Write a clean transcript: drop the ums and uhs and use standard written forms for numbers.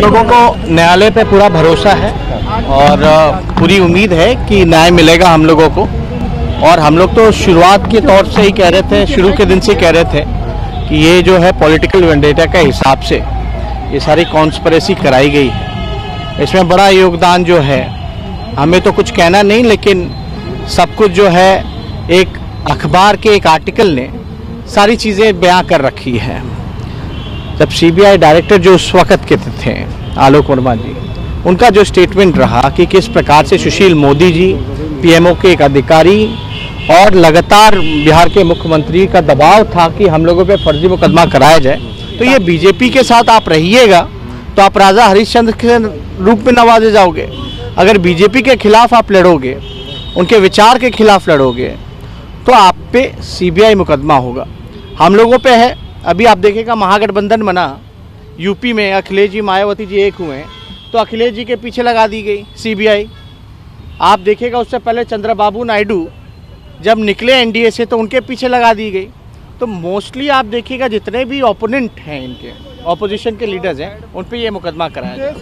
लोगों को न्यायालय पे पूरा भरोसा है और पूरी उम्मीद है कि न्याय मिलेगा हम लोगों को। और हम लोग तो शुरुआत के तौर से ही कह रहे थे, शुरू के दिन से कह रहे थे कि ये जो है पॉलिटिकल वेंडेटा का हिसाब से ये सारी कॉन्स्पिरेसी कराई गई है। इसमें बड़ा योगदान जो है, हमें तो कुछ कहना नहीं, लेकिन सब कुछ जो है एक अखबार के एक आर्टिकल ने सारी चीज़ें बयां कर रखी है। जब सीबीआई डायरेक्टर जो उस वक्त के थे आलोक वर्मा जी, उनका जो स्टेटमेंट रहा कि किस प्रकार से सुशील मोदी जी पीएमओ के एक अधिकारी और लगातार बिहार के मुख्यमंत्री का दबाव था कि हम लोगों पे फर्जी मुकदमा कराया जाए, तो ये बीजेपी के साथ आप रहिएगा तो आप राजा हरिश्चंद्र के रूप में नवाजे जाओगे। अगर बीजेपी के खिलाफ आप लड़ोगे, उनके विचार के खिलाफ लड़ोगे, तो आप पे सीबीआई मुकदमा होगा। हम लोगों पे है। अभी आप देखेगा महागठबंधन बना यूपी में, अखिलेश जी मायावती जी एक हुए, तो अखिलेश जी के पीछे लगा दी गई सीबीआई। आप देखेगा उससे पहले चंद्रबाबू नायडू जब निकले एनडीए से तो उनके पीछे लगा दी गई। तो मोस्टली आप देखिएगा जितने भी ओपोनेंट हैं, इनके ऑपोजिशन के लीडर्स हैं, उन पे ये मुकदमा कराया जाए।